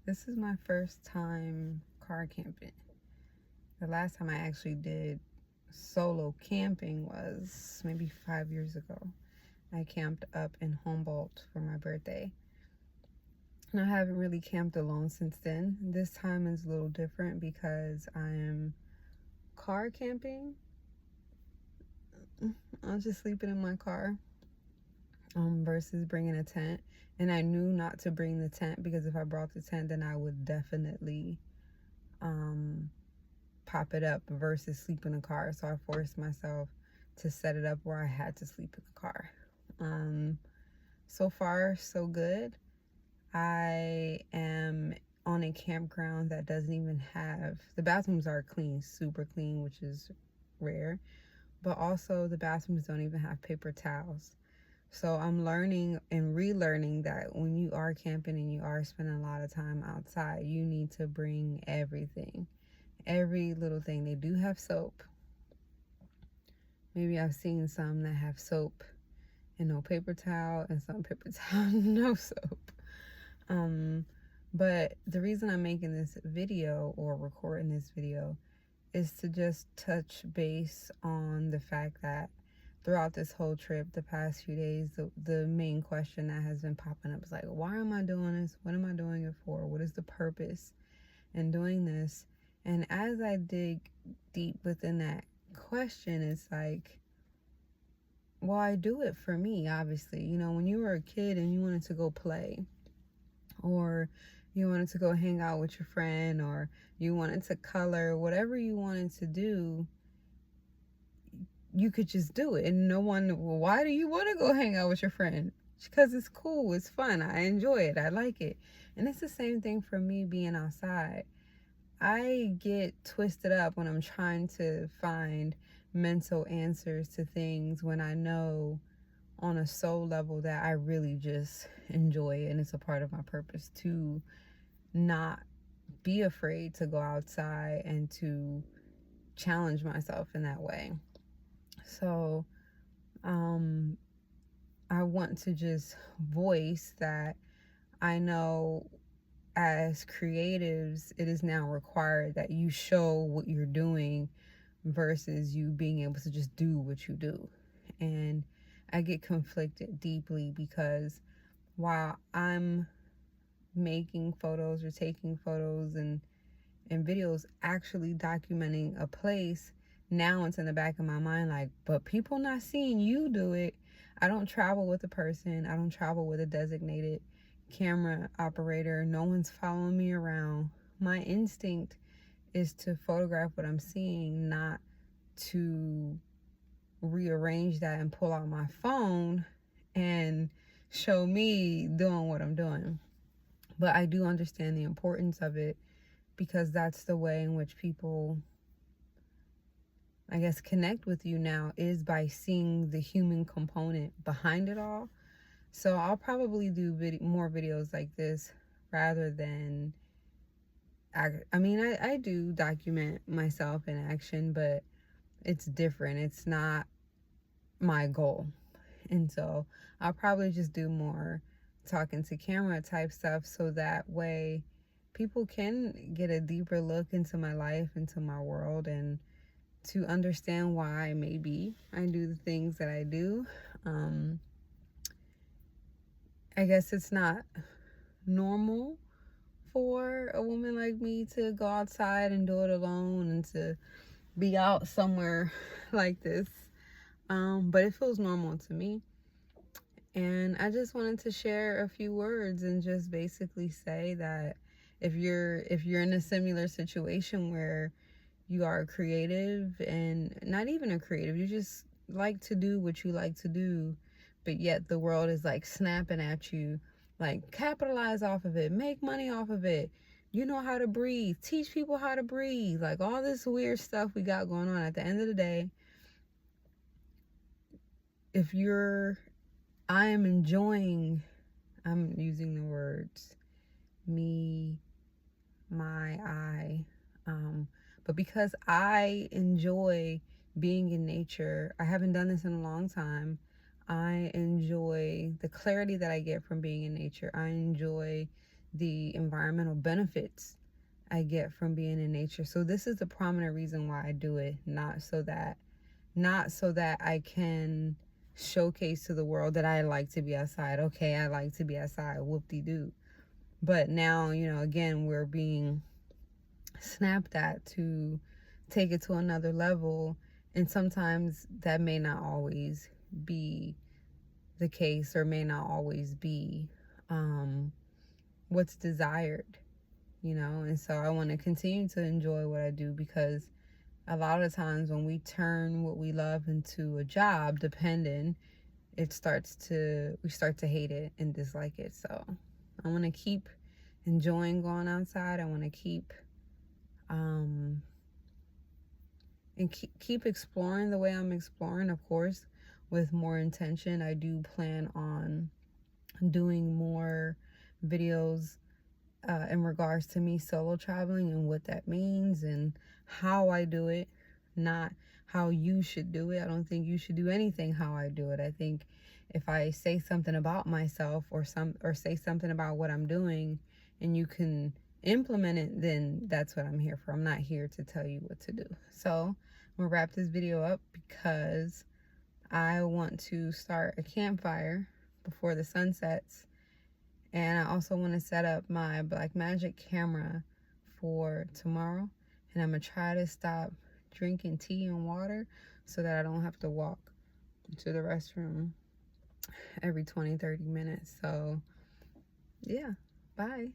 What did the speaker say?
This is my first time car camping. The last time I actually did solo camping was maybe 5 years ago. I camped up in Humboldt for my birthday. And I haven't really camped alone since then. This time is a little different because I am car camping. I'm just sleeping in my car versus bringing a tent. And I knew not to bring the tent because if I brought the tent, then I would definitely pop it up versus sleep in the car. So I forced myself to set it up where I had to sleep in the car. So far, so good. I am on a campground that doesn't even have, the bathrooms are clean, super clean, which is rare, but also the bathrooms don't even have paper towels. So I'm learning and relearning that when you are camping and you are spending a lot of time outside, you need to bring everything, every little thing. They do have soap. Maybe I've seen some that have soap and no paper towel, and some paper towel no soap. But the reason I'm making this video or recording this video is to just touch base on the fact that throughout this whole trip, the past few days, the main question that has been popping up is like, why am I doing this? What am I doing it for? What is the purpose in doing this? And as I dig deep within that question, it's like, well, I do it for me, obviously. You know, when you were a kid and you wanted to go play, or you wanted to go hang out with your friend, or you wanted to color, whatever you wanted to do, you could just do it. And no one, well, why do you want to go hang out with your friend? Because it's cool, it's fun, I enjoy it, I like it. And it's the same thing for me being outside. I get twisted up when I'm trying to find mental answers to things when I know on a soul level that I really just enjoy it, and it's a part of my purpose to not be afraid to go outside and to challenge myself in that way. So I want to just voice that I know as creatives, it is now required that you show what you're doing versus you being able to just do what you do. And I get conflicted deeply because while I'm making photos or taking photos and videos actually documenting a place, now it's in the back of my mind like, but people not seeing you do it. I don't travel with a person. I don't travel with a designated camera operator. No one's following me around. My instinct is to photograph what I'm seeing, not to rearrange that and pull out my phone and show me doing what I'm doing. But I do understand the importance of it because that's the way in which people, I guess, connect with you now, is by seeing the human component behind it all. So I'll probably do more videos like this rather than, I do document myself in action, but it's different. It's not my goal. And so I'll probably just do more talking to camera type stuff so that way people can get a deeper look into my life, into my world, and to understand why maybe I do the things that I do. I guess it's not normal for a woman like me to go outside and do it alone and to be out somewhere like this. But it feels normal to me. And I just wanted to share a few words and just basically say that if you're in a similar situation where you are a creative, and not even a creative, you just like to do what you like to do, but yet the world is like snapping at you, like, capitalize off of it, make money off of it, you know how to breathe, teach people how to breathe, like all this weird stuff we got going on. At the end of the day, if you're, I'm using the words me, my, I, but because I enjoy being in nature, I haven't done this in a long time. I enjoy the clarity that I get from being in nature. I enjoy the environmental benefits I get from being in nature. So this is the prominent reason why I do it, not so that I can showcase to the world that I like to be outside. Okay, I like to be outside, whoop-de-doo. But now, again, we're being snapped at to take it to another level, and sometimes that may not always be the case, or may not always be what's desired, and so I want to continue to enjoy what I do, because a lot of times when we turn what we love into a job dependent, we start to hate it and dislike it. So I want to keep enjoying going outside. I want to keep keep exploring the way I'm exploring, of course, with more intention. I do plan on doing more videos in regards to me solo traveling and what that means and how I do it, not how you should do it. I don't think you should do anything how I do it. I think if I say something about myself or say something about what I'm doing and you can implement it, then that's what I'm here for. I'm not here to tell you what to do. So I'm gonna wrap this video up because I want to start a campfire before the sun sets. And I also want to set up my Black Magic camera for tomorrow. And I'm going to try to stop drinking tea and water so that I don't have to walk to the restroom every 20-30 minutes. So, yeah, bye.